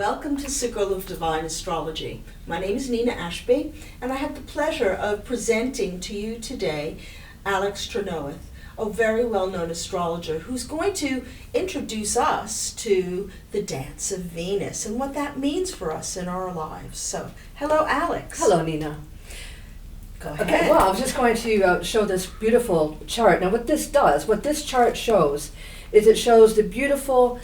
Welcome to Circle of Divine Astrology. My name is Nina Ashby, and I have the pleasure of presenting to you today Alex Trenoweth, a very well-known astrologer who's going to introduce us to the dance of Venus and what that means for us in our lives. So, hello, Alex. Hello, Nina. Go ahead. Okay, well, I was just going to show this beautiful chart. Now, what this chart shows, is it shows the beautiful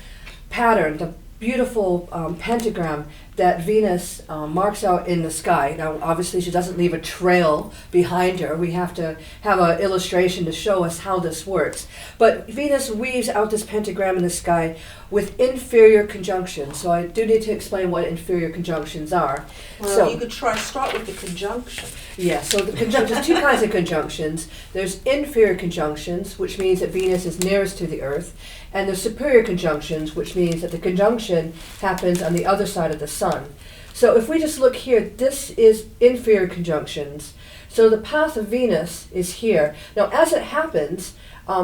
pattern, the beautiful pentagram that Venus marks out in the sky. Now, obviously, she doesn't leave a trail behind her. We have to have an illustration to show us how this works. But Venus weaves out this pentagram in the sky with inferior conjunctions. So I do need to explain what inferior conjunctions are. Well, so, you could start with the conjunction. Yeah, so the conjunctions, two kinds of conjunctions. There's inferior conjunctions, which means that Venus is nearest to the Earth, and there's superior conjunctions, which means that the conjunction happens on the other side of the Sun. So if we just look here, this is inferior conjunctions. So the path of Venus is here. Now, as it happens,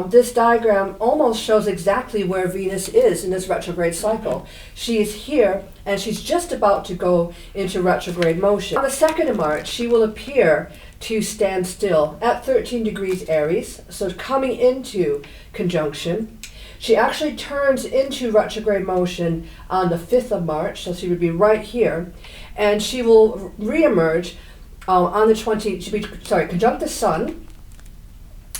this diagram almost shows exactly where Venus is in this retrograde cycle. She is here, and she's just about to go into retrograde motion. On the 2nd of March, she will appear to stand still at 13 degrees Aries, so coming into conjunction. She actually turns into retrograde motion on the 5th of March, so she would be right here, and she will reemerge on the 20th, conjunct the Sun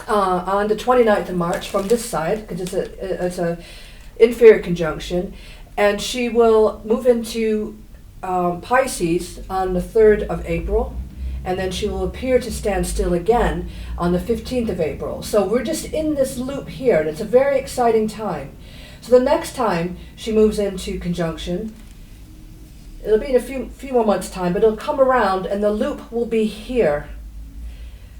on the 29th of March from this side, because it's a inferior conjunction, and she will move into Pisces on the 3rd of April, and then she will appear to stand still again on the 15th of April. So we're just in this loop here, and it's a very exciting time. So the next time she moves into conjunction, it'll be in a few more months' time, but it'll come around, and the loop will be here.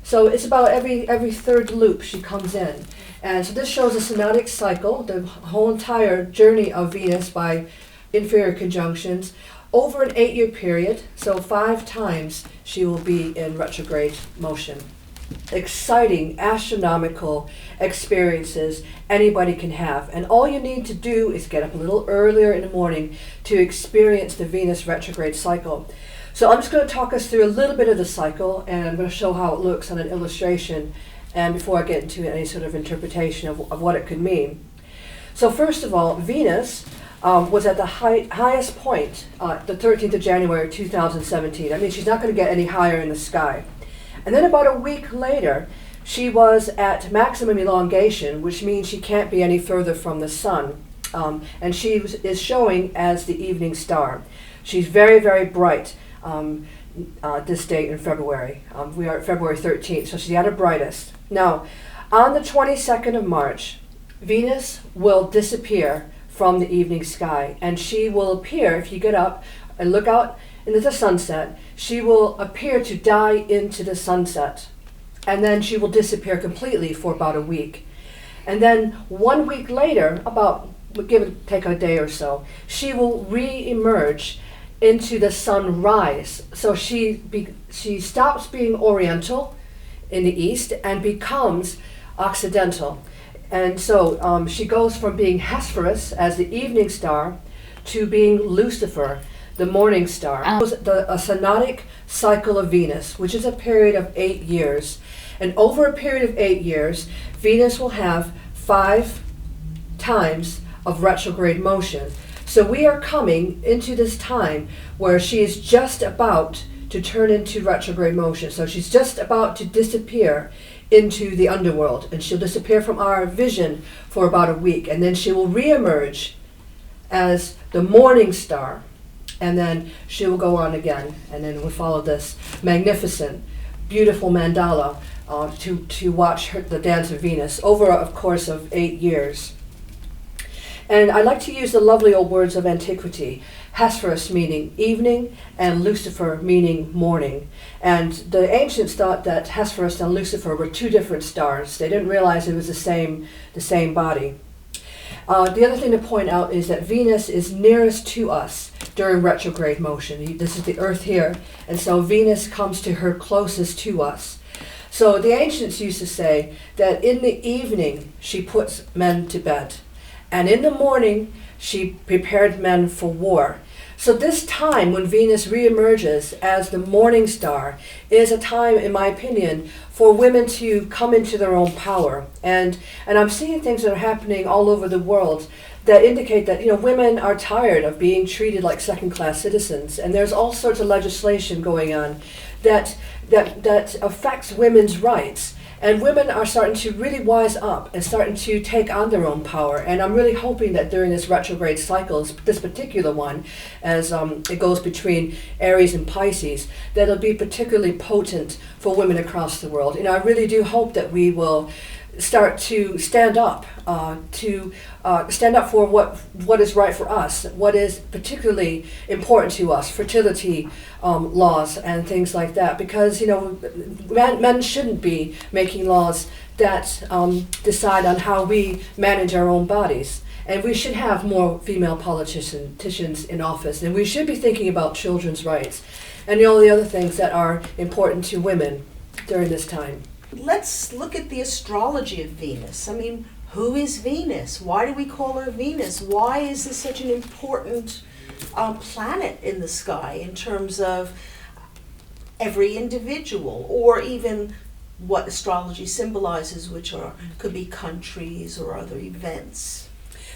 So it's about every third loop she comes in. And so this shows a synodic cycle, the whole entire journey of Venus by inferior conjunctions, over an 8-year period, so 5 times she will be in retrograde motion. Exciting astronomical experiences anybody can have. And all you need to do is get up a little earlier in the morning to experience the Venus retrograde cycle. So I'm just going to talk us through a little bit of the cycle, and I'm going to show how it looks on an illustration, and before I get into any sort of interpretation of what it could mean. So first of all, Venus was at the highest point, the 13th of January 2017. I mean, she's not going to get any higher in the sky. And then about a week later, she was at maximum elongation, which means she can't be any further from the Sun. And she is showing as the evening star. She's very, very bright this date in February. We are at February 13th, so she's at her brightest. Now, on the 22nd of March, Venus will disappear from the evening sky, and she will appear, if you get up and look out into the sunset, she will appear to die into the sunset, and then she will disappear completely for about a week. And then 1 week later, take a day or so, she will re-emerge into the sunrise. So she stops being oriental in the east and becomes occidental. And so she goes from being Hesperus as the evening star to being Lucifer, the morning star. A synodic cycle of Venus, which is a period of 8 years. And over a period of 8 years, Venus will have 5 times of retrograde motion. So we are coming into this time where she is just about to turn into retrograde motion. So she's just about to disappear into the underworld, and she'll disappear from our vision for about a week, and then she will reemerge as the morning star, and then she will go on again, and then we'll follow this magnificent, beautiful mandala to watch the dance of Venus over a course of 8 years. And I like to use the lovely old words of antiquity, Hesperus meaning evening and Lucifer meaning morning. And the ancients thought that Hesperus and Lucifer were 2 different stars. They didn't realize it was the same body. The other thing to point out is that Venus is nearest to us during retrograde motion. This is the Earth here, and so Venus comes to her closest to us. So the ancients used to say that in the evening she puts men to bed, and in the morning she prepared men for war. So this time when Venus reemerges as the morning star is a time, in my opinion, for women to come into their own power. And I'm seeing things that are happening all over the world that indicate that, you know, women are tired of being treated like second-class citizens. And there's all sorts of legislation going on that affects women's rights. And women are starting to really wise up and starting to take on their own power. And I'm really hoping that during this retrograde cycle, this particular one, as it goes between Aries and Pisces, that it'll be particularly potent for women across the world. You know, I really do hope that we will start to stand up for what is right for us, what is particularly important to us, fertility laws and things like that. Because, you know, men shouldn't be making laws that decide on how we manage our own bodies. And we should have more female politicians in office, and we should be thinking about children's rights and all the other things that are important to women during this time. Let's look at the astrology of Venus. I mean, who is Venus? Why do we call her Venus? Why is this such an important planet in the sky in terms of every individual, or even what astrology symbolizes, which could be countries or other events?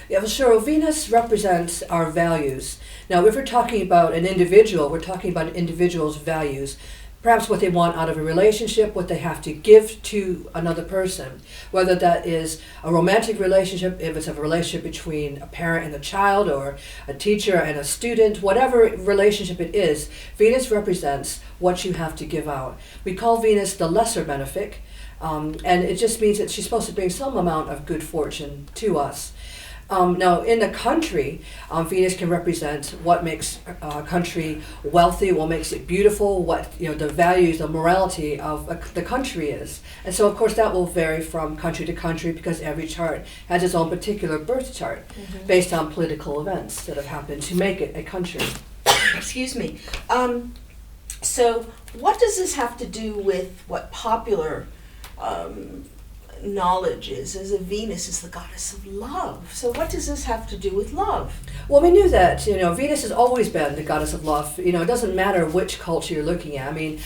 Yeah, well, sure. Well, Venus represents our values. Now, if we're talking about an individual, we're talking about an individual's values. Perhaps what they want out of a relationship, what they have to give to another person, whether that is a romantic relationship, if it's a relationship between a parent and a child, or a teacher and a student, whatever relationship it is, Venus represents what you have to give out. We call Venus the lesser benefic, and it just means that she's supposed to bring some amount of good fortune to us. Now, in a country, Venus can represent what makes a country wealthy, what makes it beautiful, what, you know, the values, the morality of the country is. And so, of course, that will vary from country to country because every chart has its own particular birth chart based on political events that have happened to make it a country. Excuse me. So, what does this have to do with what popular knowledge is, as a Venus is the goddess of love? So what does this have to do with love? Well, we knew that, you know, Venus has always been the goddess of love. You know, it doesn't matter which culture you're looking at. I mean,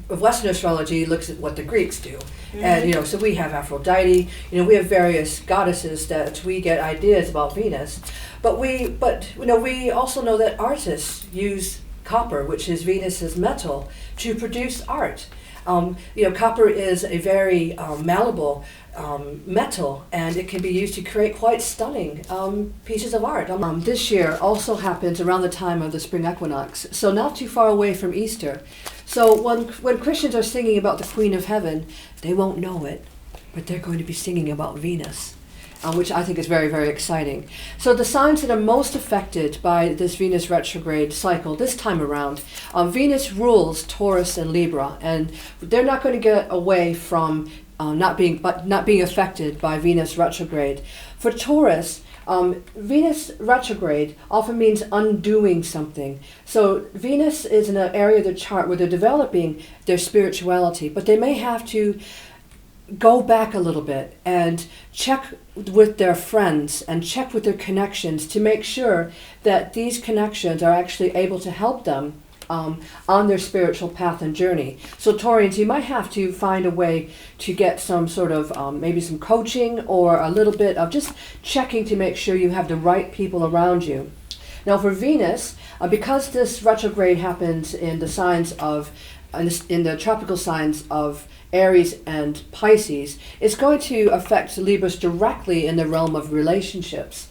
Western astrology looks at what the Greeks do. And, you know, so we have Aphrodite, you know, we have various goddesses that we get ideas about Venus. But you know, we also know that artists use copper, which is Venus's metal, to produce art. You know, copper is a very malleable metal, and it can be used to create quite stunning pieces of art. This year also happens around the time of the spring equinox, so not too far away from Easter. So when Christians are singing about the Queen of Heaven, they won't know it, but they're going to be singing about Venus. Which I think is very, very exciting. So the signs that are most affected by this Venus retrograde cycle this time around, Venus rules Taurus and Libra, and they're not going to get away from not being affected by Venus retrograde. For Taurus, Venus retrograde often means undoing something. So Venus is in an area of the chart where they're developing their spirituality, but they may have to go back a little bit and check with their friends and check with their connections to make sure that these connections are actually able to help them on their spiritual path and journey. So Taurians, you might have to find a way to get some sort of maybe some coaching or a little bit of just checking to make sure you have the right people around you. Now for Venus, because this retrograde happens in the signs of in the tropical signs of Aries and Pisces, it's going to affect Libras directly in the realm of relationships.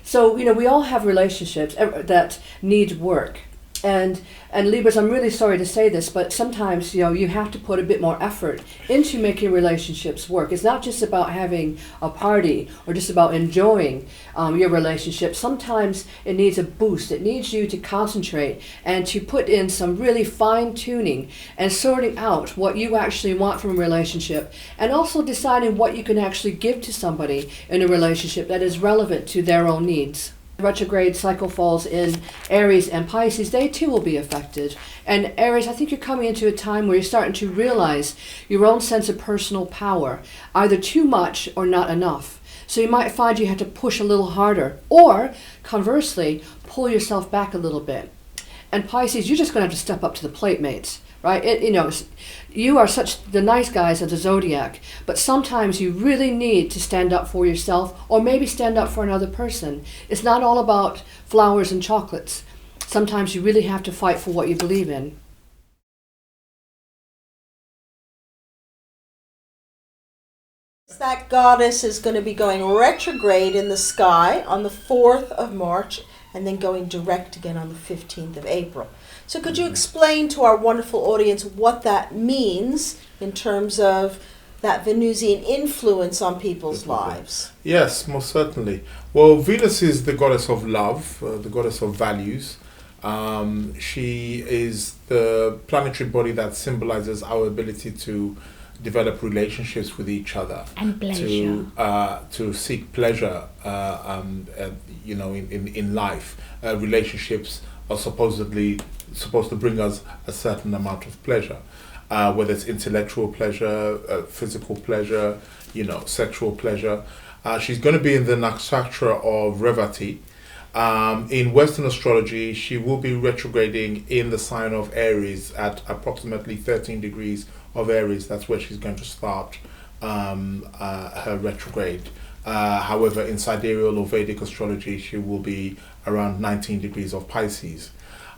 So, you know, we all have relationships that need work. And Libras, I'm really sorry to say this, but sometimes, you know, you have to put a bit more effort into making relationships work. It's not just about having a party or just about enjoying your relationship. Sometimes it needs a boost. It needs you to concentrate and to put in some really fine tuning and sorting out what you actually want from a relationship, and also deciding what you can actually give to somebody in a relationship that is relevant to their own needs. Retrograde cycle falls in Aries and Pisces, they too will be affected. And Aries, I think you're coming into a time where you're starting to realize your own sense of personal power, either too much or not enough. So you might find you have to push a little harder, or conversely, pull yourself back a little bit. And Pisces, you're just going to have to step up to the plate, mates. Right? You are such the nice guys of the zodiac, but sometimes you really need to stand up for yourself, or maybe stand up for another person. It's not all about flowers and chocolates. Sometimes you really have to fight for what you believe in. That goddess is going to be going retrograde in the sky on the 4th of March and then going direct again on the 15th of April. So could you explain to our wonderful audience what that means in terms of that Venusian influence on people's lives? Yes, most certainly. Well, Venus is the goddess of love, the goddess of values. She is the planetary body that symbolizes our ability to develop relationships with each other and pleasure, to seek pleasure, in life. Relationships are supposed to bring us a certain amount of pleasure, whether it's intellectual pleasure, physical pleasure, sexual pleasure. She's going to be in the nakshatra of Revati. In Western astrology, she will be retrograding in the sign of Aries at approximately 13 degrees of Aries. That's where she's going to start her retrograde. However, in sidereal or Vedic astrology, she will be around 19 degrees of Pisces.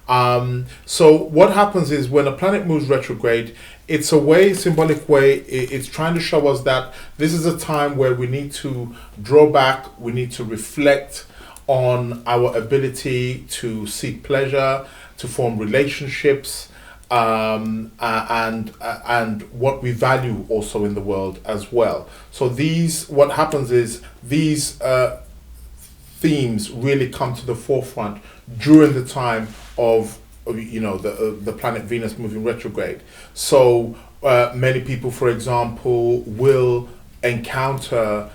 So what happens is when a planet moves retrograde, it's a symbolic way, it's trying to show us that this is a time where we need to draw back, we need to reflect on our ability to seek pleasure, to form relationships, and what we value also in the world as well. So what happens is these themes really come to the forefront during the time of the planet Venus moving retrograde. So many people, for example, will encounter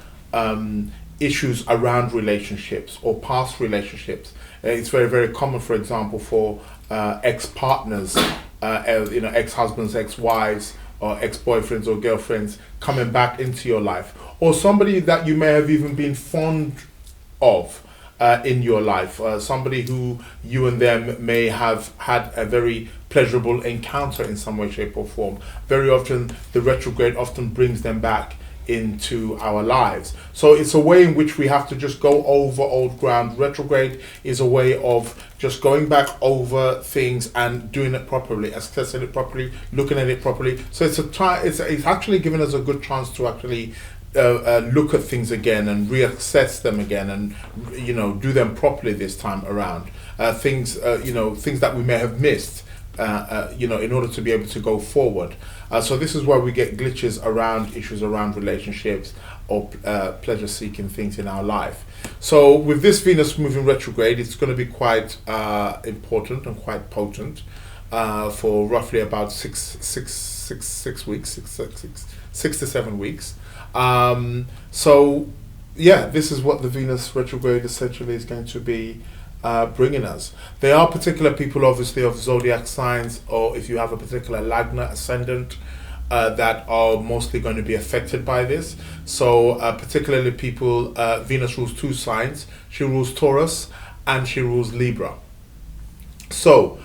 issues around relationships or past relationships. It's very, very common, for example, for ex-partners, ex-husbands, ex-wives, or ex-boyfriends or girlfriends coming back into your life, or somebody that you may have even been fond of in your life, somebody who you and them may have had a very pleasurable encounter in some way, shape, or form. Very often, the retrograde often brings them back into our lives. So it's a way in which we have to just go over old ground. Retrograde is a way of just going back over things and doing it properly, assessing it properly, looking at it properly. So it's actually giving us a good chance to actually look at things again and reassess them again, and do them properly this time around. Things that we may have missed, in order to be able to go forward. So this is where we get glitches around issues around relationships or pleasure-seeking things in our life. So with this Venus moving retrograde, it's going to be quite important and quite potent for roughly about 6 to 7 weeks. This is what the Venus retrograde essentially is going to be bringing us. There are particular people, obviously, of zodiac signs, or if you have a particular Lagna ascendant, that are mostly going to be affected by this. So particularly people, Venus rules 2 signs. She rules Taurus and she rules Libra. So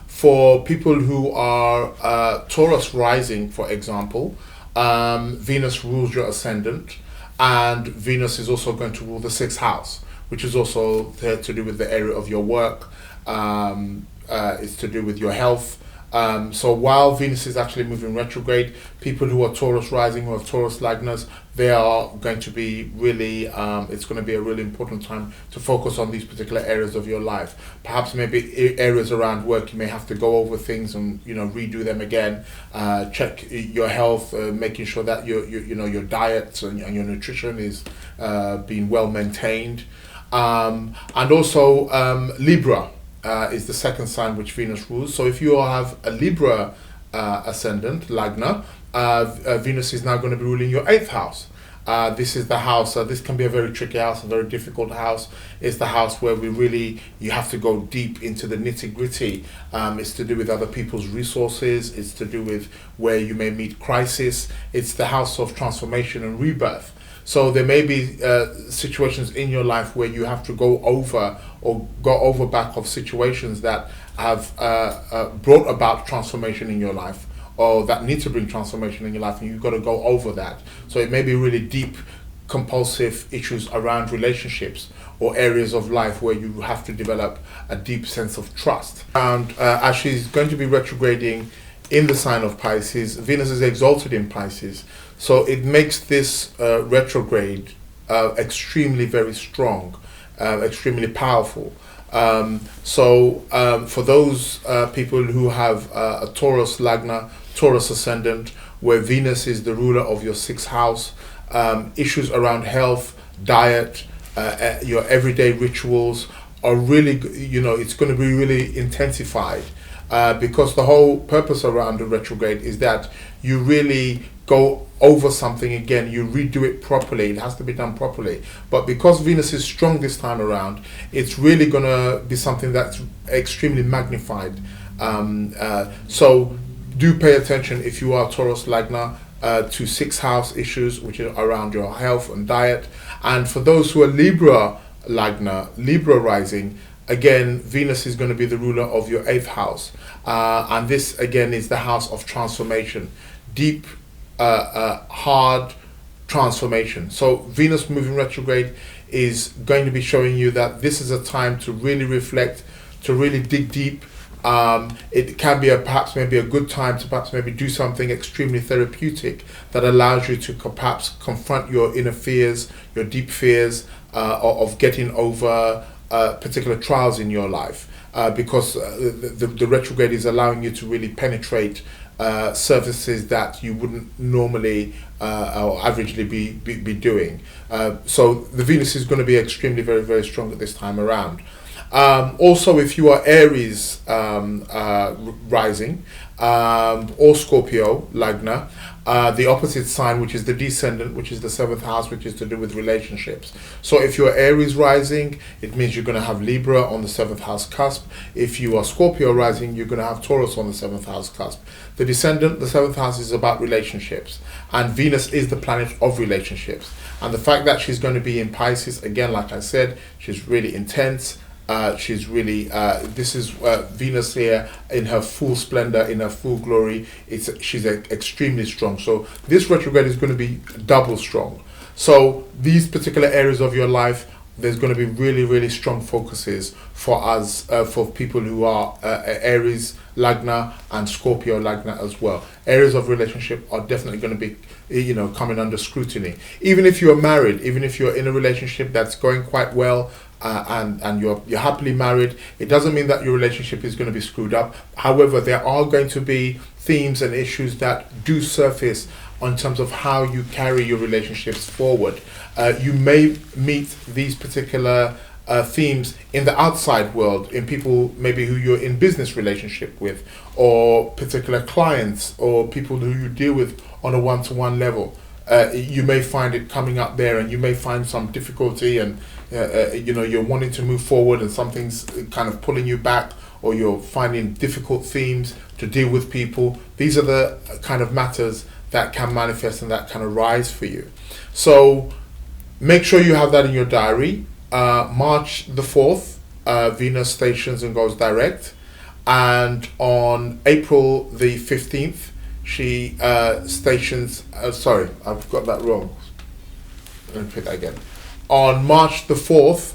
for people who are Taurus rising, for example, Venus rules your ascendant, and Venus is also going to rule the 6th house, which is also there to do with the area of your work. It's to do with your health. So while Venus is actually moving retrograde, people who are Taurus rising, who have Taurus Lagnas, they are going to be really, it's going to be a really important time to focus on these particular areas of your life. Perhaps maybe areas around work, you may have to go over things and redo them again. Check your health, making sure that your diet and your nutrition is being well maintained. And also Libra is the second sign which Venus rules. So if you have a Libra ascendant, Lagna, Venus is now going to be ruling your 8th house. This is the house, this can be a very tricky house, a very difficult house. It's the house where you have to go deep into the nitty-gritty. It's to do with other people's resources. It's to do with where you may meet crisis. It's the house of transformation and rebirth. So there may be situations in your life where you have to go over back of situations that have brought about transformation in your life, or that need to bring transformation in your life, and you've got to go over that. So it may be really deep, compulsive issues around relationships or areas of life where you have to develop a deep sense of trust. And as she's going to be retrograding in the sign of Pisces, Venus is exalted in Pisces, so it makes this retrograde extremely very strong, extremely powerful. For those people who have a Taurus Lagna, Taurus ascendant, where Venus is the ruler of your sixth house, issues around health, diet, your everyday rituals are really, it's going to be really intensified, because the whole purpose around the retrograde is that you really go over something again, you redo it properly. It has to be done properly. But because Venus is strong this time around, it's really going to be something that's extremely magnified. So do pay attention, if you are Taurus Lagna, to sixth house issues, which are around your health and diet. And for those who are Libra Lagna, Libra rising, again, Venus is going to be the ruler of your eighth house. And this, again, is the house of transformation. Deep, hard transformation. So Venus moving retrograde is going to be showing you that this is a time to really reflect, to really dig deep. It can be perhaps maybe a good time to perhaps maybe do something extremely therapeutic that allows you to perhaps confront your inner fears, your deep fears of getting over particular trials in your life, because the retrograde is allowing you to really penetrate services that you wouldn't normally or averagely be doing. So the Venus is going to be extremely very, very strong at this time around. Also, if you are Aries rising or Scorpio Lagna, the opposite sign, which is the descendant, which is the seventh house, which is to do with relationships. So if you're Aries rising, it means you're going to have Libra on the seventh house cusp. If you are Scorpio rising, you're going to have Taurus on the seventh house cusp. The descendant, the seventh house, is about relationships, and Venus is the planet of relationships. And the fact that she's going to be in Pisces, again, like I said, she's really intense. She's really, this is Venus here in her full splendor, in her full glory. She's extremely strong. So this retrograde is going to be double strong. So these particular areas of your life, there's going to be really, really strong focuses for us, for people who are Aries Lagna and Scorpio Lagna as well. Areas of relationship are definitely going to be, coming under scrutiny. Even if you're married, even if you're in a relationship that's going quite well, and you're happily married, it doesn't mean that your relationship is going to be screwed up. However, there are going to be themes and issues that do surface in terms of how you carry your relationships forward. You may meet these particular themes in the outside world, in people maybe who you're in business relationship with, or particular clients, or people who you deal with on a one-to-one level. You may find it coming up there, and you may find some difficulty, and you're wanting to move forward and something's kind of pulling you back, or you're finding difficult themes to deal with people. These are the kind of matters that can manifest and that can arise for you. So make sure you have that in your diary. March the 4th, Venus stations and goes direct, and on April the 15th, she stations, sorry, I've got that wrong. Let me put that again. On March the 4th,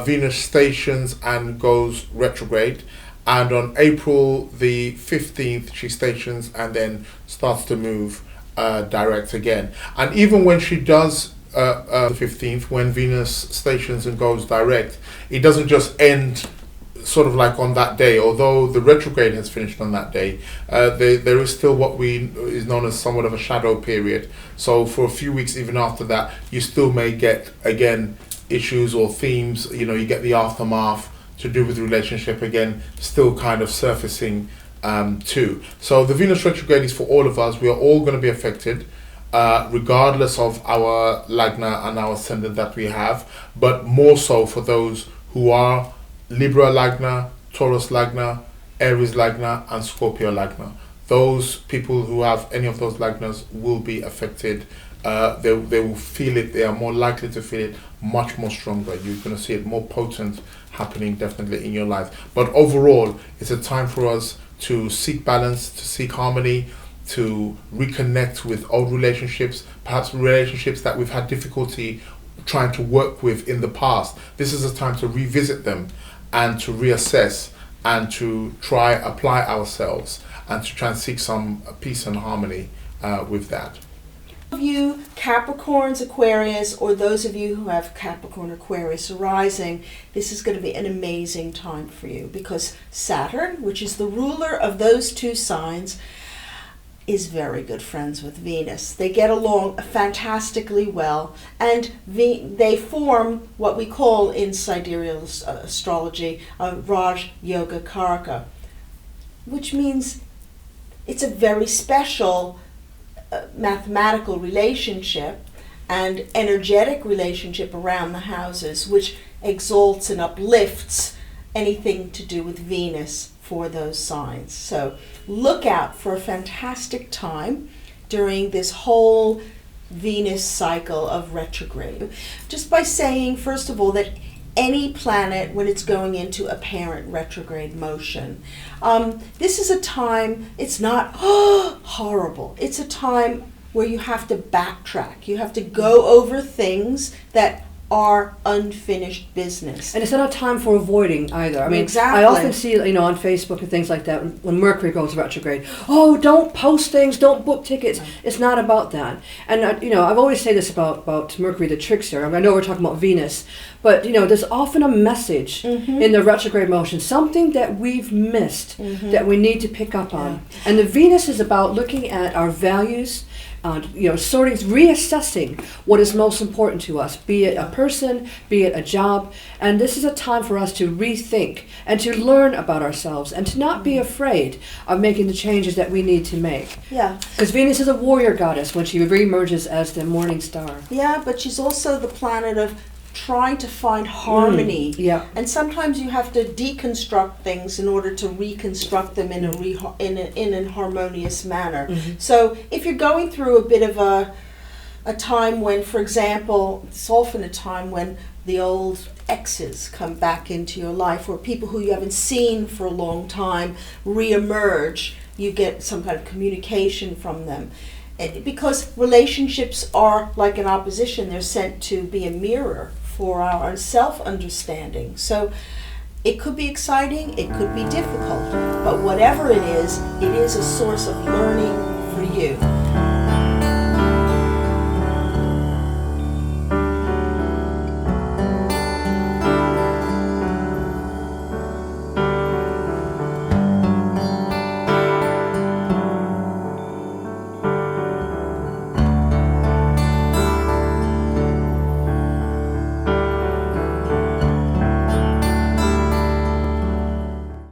Venus stations and goes retrograde, and on April the 15th, she stations and then starts to move direct again. And even when she does the 15th, when Venus stations and goes direct, it doesn't just end sort of like on that day. Although the retrograde has finished on that day, there is still what is known as somewhat of a shadow period. So for a few weeks even after that, you still may get again issues or themes, you get the aftermath to do with relationship again, still kind of surfacing too. So the Venus retrograde is for all of us. We are all going to be affected, regardless of our Lagna and our ascendant that we have, but more so for those who are Libra Lagna, Taurus Lagna, Aries Lagna, and Scorpio Lagna. Those people who have any of those Lagnas will be affected they will feel it. They are more likely to feel it much more stronger. You're going to see it more potent happening definitely in your life. But overall, it's a time for us to seek balance, to seek harmony, to reconnect with old relationships, perhaps relationships that we've had difficulty trying to work with in the past. This is a time to revisit them and to reassess and to try apply ourselves and to try and seek some peace and harmony with that. Of you Capricorns, Aquarius, or those of you who have Capricorn, Aquarius arising, this is going to be an amazing time for you, because Saturn, which is the ruler of those two signs, is very good friends with Venus. They get along fantastically well, and they form what we call in sidereal astrology Raj Yoga Karaka, which means it's a very special mathematical relationship and energetic relationship around the houses, which exalts and uplifts anything to do with Venus for those signs. So look out for a fantastic time during this whole Venus cycle of retrograde. Just by saying, first of all, that any planet, when it's going into apparent retrograde motion, this is a time, it's not horrible. It's a time where you have to backtrack. You have to go over things that are unfinished business. And it's not a time for avoiding either. I mean, exactly. I often see, on Facebook and things like that, when Mercury goes retrograde, oh, don't post things, don't book tickets. It's not about that. And, I've always said this about Mercury, the trickster. I know we're talking about Venus, but, there's often a message in the retrograde motion, something that we've missed that we need to pick up on. And the Venus is about looking at our values, reassessing what is most important to us, be it a person, be it a job. And this is a time for us to rethink and to learn about ourselves and to not be afraid of making the changes that we need to make. Yeah. Because Venus is a warrior goddess when she reemerges as the morning star. Yeah, but she's also the planet of trying to find harmony. Yeah. And sometimes you have to deconstruct things in order to reconstruct them in a harmonious manner. So if you're going through a bit of a time when, for example, it's often a time when the old exes come back into your life, or people who you haven't seen for a long time reemerge, you get some kind of communication from them. Because relationships are like an opposition, they're sent to be a mirror for our self-understanding. So it could be exciting, it could be difficult, but whatever it is a source of learning for you.